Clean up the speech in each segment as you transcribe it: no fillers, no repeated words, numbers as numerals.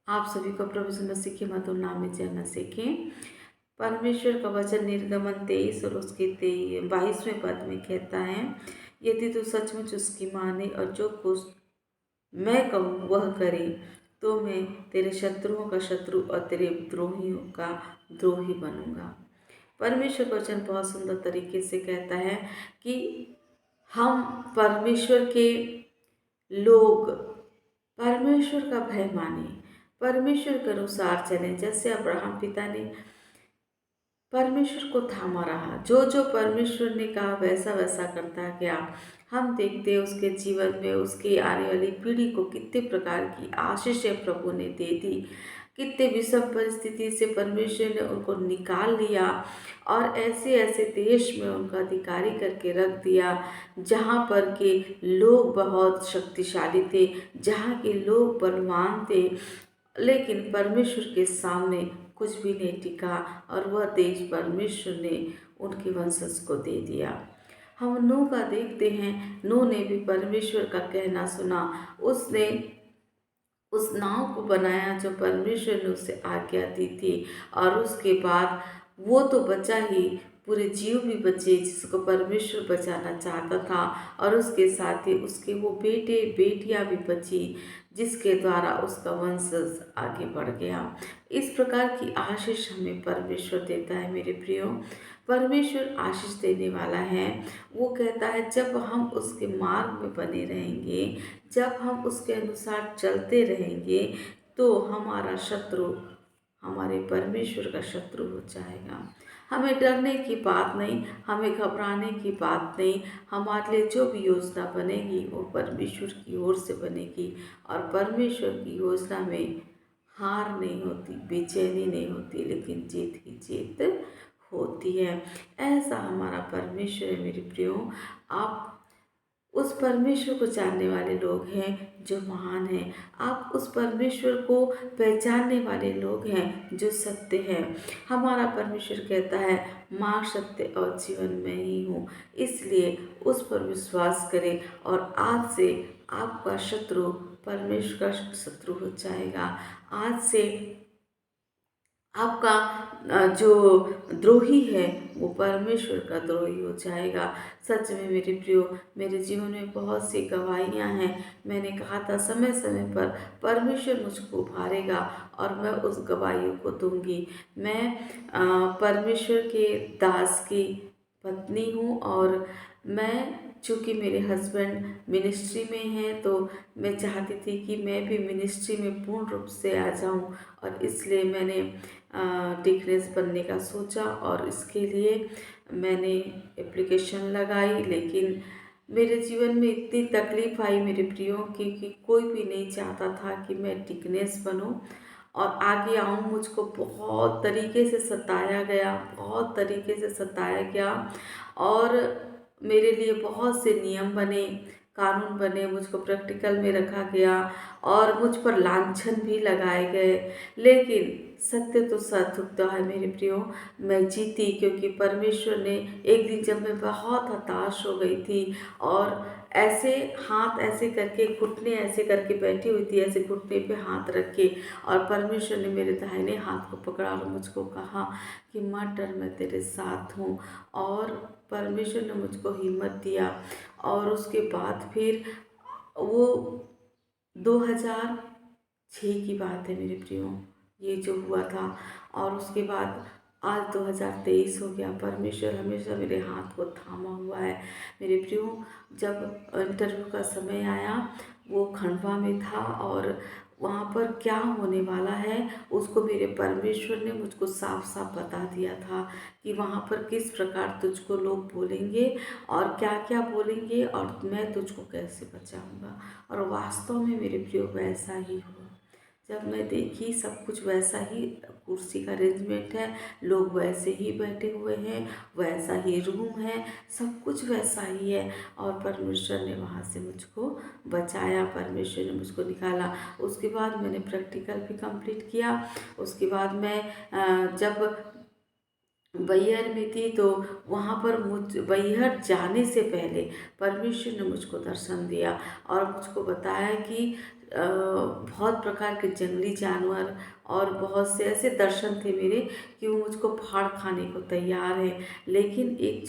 आप सभी को प्रभु यीशु मसीह के मधुर नाम में जय मसीह के। परमेश्वर का वचन निर्गमन 23 और उसके 22वें पद में कहता है, यदि तू सचमुच उसकी माने और जो कुछ मैं कहूँ वह करे, तो मैं तेरे शत्रुओं का शत्रु और तेरे द्रोहियों का द्रोही बनूंगा। परमेश्वर का वचन बहुत सुंदर तरीके से कहता है कि हम परमेश्वर के लोग परमेश्वर का भय माने, परमेश्वर के अनुसार चलें। जैसे अब्राहम पिता ने परमेश्वर को थामा रहा, जो जो परमेश्वर ने कहा वैसा वैसा करता गया। हम देखते हैं उसके जीवन में उसकी आने वाली पीढ़ी को कितने प्रकार की आशीषें प्रभु ने दे दी, कितने विषम परिस्थिति से परमेश्वर ने उनको निकाल लिया और ऐसे ऐसे देश में उनका अधिकारी करके रख दिया जहाँ पर के लोग बहुत शक्तिशाली थे, जहाँ के लोग बलवान थे, लेकिन परमेश्वर के सामने कुछ भी नहीं टिका और वह देश परमेश्वर ने उनके वंशज को दे दिया। हम नूह का देखते हैं, नूह ने भी परमेश्वर का कहना सुना। उसने उस नाव को बनाया जो परमेश्वर ने उसे आज्ञा दी थी और उसके बाद वो तो बचा ही, पूरे जीव भी बचे जिसको परमेश्वर बचाना चाहता था और उसके साथ ही उसके वो बेटे बेटियां भी बची जिसके द्वारा उसका वंशज आगे बढ़ गया। इस प्रकार की आशीष हमें परमेश्वर देता है मेरे प्रियो। परमेश्वर आशीष देने वाला है। वो कहता है जब हम उसके मार्ग में बने रहेंगे, जब हम उसके अनुसार चलते रहेंगे, तो हमारा शत्रु हमारे परमेश्वर का शत्रु हो जाएगा। हमें डरने की बात नहीं, हमें घबराने की बात नहीं। हमारे लिए जो भी योजना बनेगी वो परमेश्वर की ओर से बनेगी और परमेश्वर की योजना में हार नहीं होती, बेचैनी नहीं होती, लेकिन जीत ही जीत होती है। ऐसा हमारा परमेश्वर है मेरे प्रियो। आप उस परमेश्वर को जानने वाले लोग हैं जो महान हैं। आप उस परमेश्वर को पहचानने वाले लोग हैं जो सत्य हैं। हमारा परमेश्वर कहता है मार्ग, सत्य और जीवन में ही हूँ, इसलिए उस पर विश्वास करें और आज से आपका शत्रु परमेश्वर का शत्रु हो जाएगा। आज से आपका जो द्रोही है वो परमेश्वर का द्रोही हो जाएगा। सच में मेरे प्रियो, मेरे जीवन में बहुत सी गवाहियाँ हैं। मैंने कहा था समय समय पर परमेश्वर मुझको उभारेगा और मैं उस गवाहियों को दूंगी। मैं परमेश्वर के दास की पत्नी हूँ और मैं, चूँकि मेरे हस्बैंड मिनिस्ट्री में हैं, तो मैं चाहती थी कि मैं भी मिनिस्ट्री में पूर्ण रूप से आ जाऊं और इसलिए मैंने डिकनेस बनने का सोचा और इसके लिए मैंने एप्लीकेशन लगाई। लेकिन मेरे जीवन में इतनी तकलीफ़ आई मेरे प्रियो कि कोई भी नहीं चाहता था कि मैं डिकनेस बनूं और आगे आऊं। मुझको बहुत तरीके से सताया गया, बहुत तरीके से सताया गया और मेरे लिए बहुत से नियम बने, कानून बने, मुझको प्रैक्टिकल में रखा गया और मुझ पर लांछन भी लगाए गए। लेकिन सत्य तो सत्य है मेरे प्रियो। मैं जीती क्योंकि परमेश्वर ने, एक दिन जब मैं बहुत हताश हो गई थी और ऐसे हाथ ऐसे करके, घुटने ऐसे करके बैठी हुई थी, ऐसे घुटने पे हाथ रख के, और परमेश्वर ने मेरे दाहिने हाथ को पकड़ा और मुझको कहा कि मत डर, मैं तेरे साथ हूँ। और परमेश्वर ने मुझको हिम्मत दिया और उसके बाद फिर वो 2006 की बात है मेरे प्रियो, ये जो हुआ था। और उसके बाद आज 2023 हो गया। परमेश्वर हमेशा मेरे हाथ को थामा हुआ है मेरे प्रियो। जब इंटरव्यू का समय आया, वो खंडवा में था और वहाँ पर क्या होने वाला है उसको मेरे परमेश्वर ने मुझको साफ साफ बता दिया था कि वहाँ पर किस प्रकार तुझको लोग बोलेंगे और क्या क्या बोलेंगे और मैं तुझको कैसे बचाऊंगा। और वास्तव में मेरे प्रियो वैसा ही हुआ। जब मैं देखी सब कुछ वैसा ही, कुर्सी का अरेंजमेंट है, लोग वैसे ही बैठे हुए हैं, वैसा ही रूम है, सब कुछ वैसा ही है और परमेश्वर ने वहाँ से मुझको बचाया, परमेश्वर ने मुझको निकाला। उसके बाद मैंने प्रैक्टिकल भी कंप्लीट किया। उसके बाद मैं जब बैहर में थी तो वहाँ पर बैहर जाने से पहले परमेश्वर ने मुझको दर्शन दिया और मुझको बताया कि बहुत प्रकार के जंगली जानवर और बहुत से ऐसे दर्शन थे मेरे कि वो मुझको फाड़ खाने को तैयार है। लेकिन एक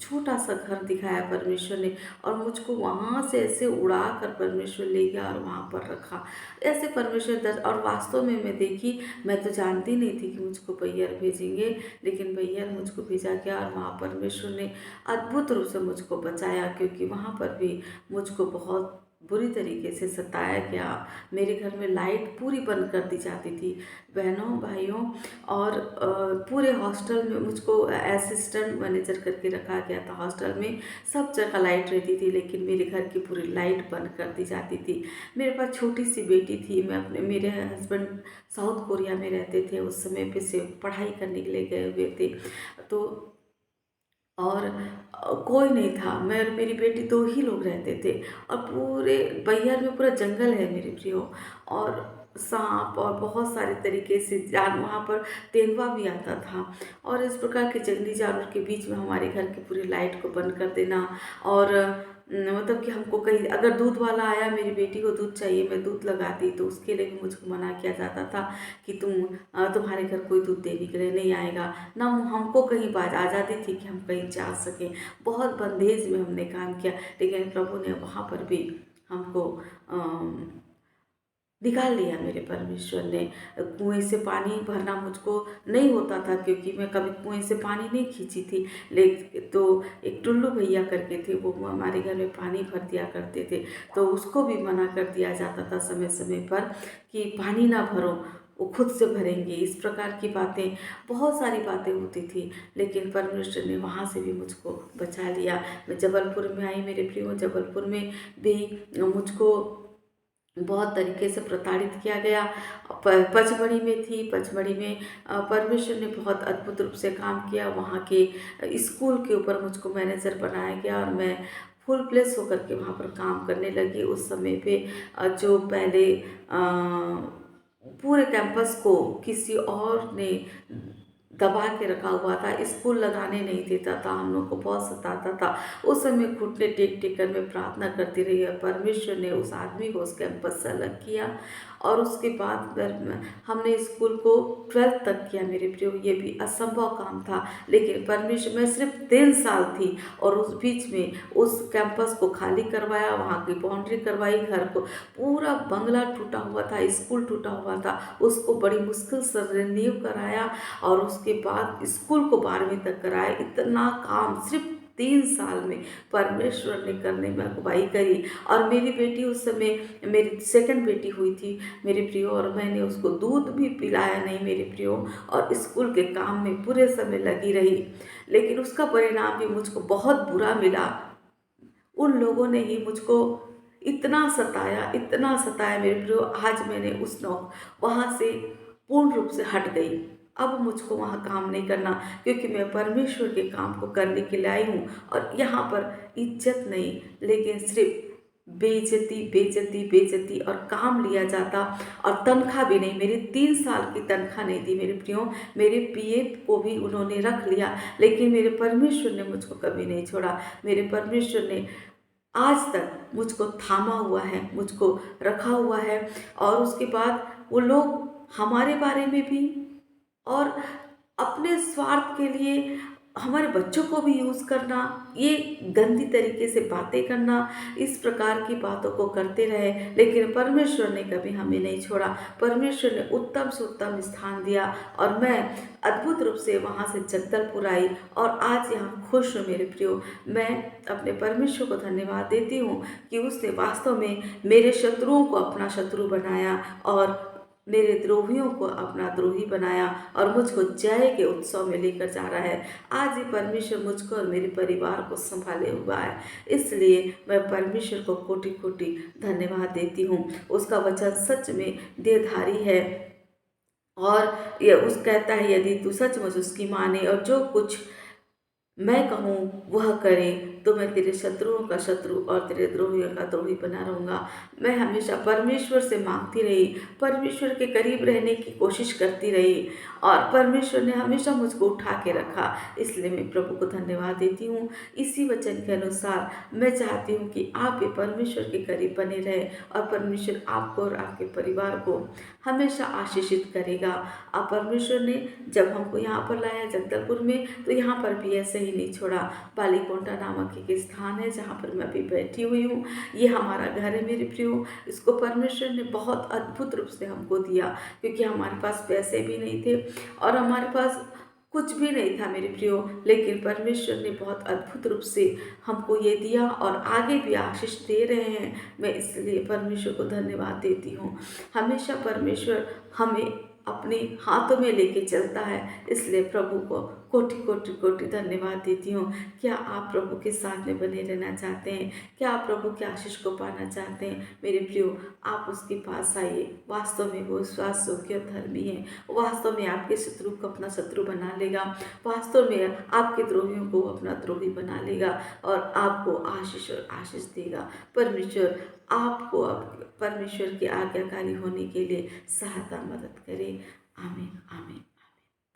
छोटा सा घर दिखाया परमेश्वर ने, और मुझको वहाँ से ऐसे उड़ा कर परमेश्वर ले गया और वहाँ पर रखा। ऐसे परमेश्वर और वास्तव में मैं देखी, मैं तो जानती नहीं थी कि मुझको बैयर भेजेंगे, लेकिन बैयर मुझको भेजा गया और वहाँ परमेश्वर ने अद्भुत रूप से मुझको बचाया, क्योंकि वहाँ पर भी मुझको बहुत बुरी तरीके से सताया गया। मेरे घर में लाइट पूरी बंद कर दी जाती थी बहनों भाइयों, और पूरे हॉस्टल में मुझको असिस्टेंट मैनेजर करके रखा गया था। हॉस्टल में सब जगह लाइट रहती थी, लेकिन मेरे घर की पूरी लाइट बंद कर दी जाती थी। मेरे पास छोटी सी बेटी थी। मेरे हस्बैंड साउथ कोरिया में रहते थे उस समय पे, से पढ़ाई करने के लिए गए हुए थे। तो और कोई नहीं था, मैं और मेरी बेटी दो ही लोग रहते थे। और पूरे बैहर में पूरा जंगल है मेरे प्रियो, और सांप और बहुत सारे तरीके से जान वहाँ पर, तेंदुआ भी आता था। और इस प्रकार के जंगली जानवर के बीच में हमारे घर की पूरी लाइट को बंद कर देना, और मतलब कि हमको कहीं अगर दूध वाला आया, मेरी बेटी को दूध चाहिए, मैं दूध लगाती, तो उसके लिए भी मुझको मना किया जाता था कि तुम्हारे घर कोई दूध देने के लिए नहीं आएगा। ना हमको कहीं बात आज़ादी थी कि हम कहीं जा सकें। बहुत बंदेज में हमने काम किया, लेकिन प्रभु ने वहाँ पर भी हमको निकाल लिया मेरे परमेश्वर ने। कुएं से पानी भरना मुझको नहीं होता था, क्योंकि मैं कभी कुएं से पानी नहीं खींची थी। लेकिन तो एक टुल्लू भैया करके थे, वो हमारे घर में पानी भर दिया करते थे। तो उसको भी मना कर दिया जाता था समय समय पर कि पानी ना भरो, वो खुद से भरेंगे। इस प्रकार की बातें, बहुत सारी बातें होती थी, लेकिन परमेश्वर ने वहाँ से भी मुझको बचा लिया। मैं जबलपुर में आई मेरे प्रियो, जबलपुर में भी मुझको बहुत तरीके से प्रताड़ित किया गया। पचमढ़ी में थी, पचमढ़ी में परमेश्वर ने बहुत अद्भुत रूप से काम किया। वहाँ के स्कूल के ऊपर मुझको मैनेजर बनाया गया, और मैं फुल प्लेस होकर के वहाँ पर काम करने लगी। उस समय पे जो पहले पूरे कैंपस को किसी और ने दबा के रखा हुआ था, स्कूल लगाने नहीं देता था, हम लोग को बहुत सताता था। उस समय घुटने टेक टेक कर मैं प्रार्थना करती रही, और परमेश्वर ने उस आदमी को उस कैंपस से अलग किया। और उसके बाद फिर हमने स्कूल को 12th तक किया मेरे प्रियो। ये भी असंभव काम था, लेकिन परमेश्वर, मैं सिर्फ 3 साल थी, और उस बीच में उस कैंपस को खाली करवाया, वहाँ की बाउंड्री करवाई, घर को पूरा बंगला टूटा हुआ था, स्कूल टूटा हुआ था, उसको बड़ी मुश्किल से रिन्यू कराया, और उसके बाद स्कूल को 12वीं तक कराया। इतना काम सिर्फ 3 साल में परमेश्वर ने करने में अगुवाई करी। और मेरी बेटी उस समय, मेरी सेकंड बेटी हुई थी मेरे प्रियो, और मैंने उसको दूध भी पिलाया नहीं मेरे प्रियो, और स्कूल के काम में पूरे समय लगी रही। लेकिन उसका परिणाम भी मुझको बहुत बुरा मिला। उन लोगों ने ही मुझको इतना सताया मेरे प्रियो। आज मैंने वहाँ से पूर्ण रूप से हट गई। अब मुझको वहाँ काम नहीं करना, क्योंकि मैं परमेश्वर के काम को करने के लिए आई हूँ। और यहाँ पर इज्जत नहीं, लेकिन सिर्फ बेइज्जती बेइज्जती बेइज्जती, और काम लिया जाता, और तनख्वाह भी नहीं। मेरी 3 साल की तनख्वाह नहीं दी मेरे प्रियो। मेरे पीएफ को भी उन्होंने रख लिया, लेकिन मेरे परमेश्वर ने मुझको कभी नहीं छोड़ा। मेरे परमेश्वर ने आज तक मुझको थामा हुआ है, मुझको रखा हुआ है। और उसके बाद वो लोग हमारे बारे में भी, और अपने स्वार्थ के लिए हमारे बच्चों को भी यूज़ करना, ये गंदी तरीके से बातें करना, इस प्रकार की बातों को करते रहे। लेकिन परमेश्वर ने कभी हमें नहीं छोड़ा। परमेश्वर ने उत्तम से उत्तम स्थान दिया, और मैं अद्भुत रूप से वहाँ से जगदलपुर आई, और आज यहाँ खुश हूँ मेरे प्रियो। मैं अपने परमेश्वर को धन्यवाद देती हूँ कि उसने वास्तव में मेरे शत्रुओं को अपना शत्रु बनाया, और मेरे द्रोहियों को अपना द्रोही बनाया, और मुझको जय के उत्सव में लेकर जा रहा है। आज ये परमेश्वर मुझको और मेरे परिवार को संभाले हुआ है, इसलिए मैं परमेश्वर को कोटि कोटि धन्यवाद देती हूँ। उसका वचन सच में देहधारी है, और ये उस कहता है, यदि तू सचमुच उसकी माने और जो कुछ मैं कहूँ वह करे, तो मैं तेरे शत्रुओं का शत्रु और तेरे द्रोहियों का द्रोही बना रहूँगा। मैं हमेशा परमेश्वर से माँगती रही, परमेश्वर के करीब रहने की कोशिश करती रही और परमेश्वर ने हमेशा मुझको उठा के रखा। इसलिए मैं प्रभु को धन्यवाद देती हूँ। इसी वचन के अनुसार मैं चाहती हूँ कि आप भी परमेश्वर के करीब बने रहें और परमेश्वर आपको और आपके परिवार को हमेशा आशीषित करेगा। अब परमेश्वर ने जब हमको यहाँ पर लाया जगदलपुर में, तो यहाँ पर भी ऐसे ही नहीं छोड़ा। बालीकोंटा नामक एक स्थान है जहाँ पर मैं अभी बैठी हुई हूँ। ये हमारा घर है मेरे प्रियो। इसको परमेश्वर ने बहुत अद्भुत रूप से हमको दिया, क्योंकि हमारे पास पैसे भी नहीं थे और हमारे पास कुछ भी नहीं था मेरे प्रियो, लेकिन परमेश्वर ने बहुत अद्भुत रूप से हमको ये दिया और आगे भी आशीष दे रहे हैं। मैं इसलिए परमेश्वर को धन्यवाद देती हूँ। हमेशा परमेश्वर हमें अपने हाथों में लेके चलता है, इसलिए प्रभु को कोटि कोटि कोटि धन्यवाद देती हूँ। क्या आप प्रभु के साथ में बने रहना चाहते हैं? क्या आप प्रभु के आशीष को पाना चाहते हैं? मेरे प्रियो, आप उसके पास आइए। वास्तव में वो विश्वास योग्य और धर्मी है। वास्तव में आपके शत्रु को अपना शत्रु बना लेगा। वास्तव में आपके द्रोहियों को अपना द्रोही बना लेगा और आपको आशीष और आशीष देगा। परमेश्वर आपको परमेश्वर के आज्ञाकारी होने के लिए सहायता मदद करे। आमीन।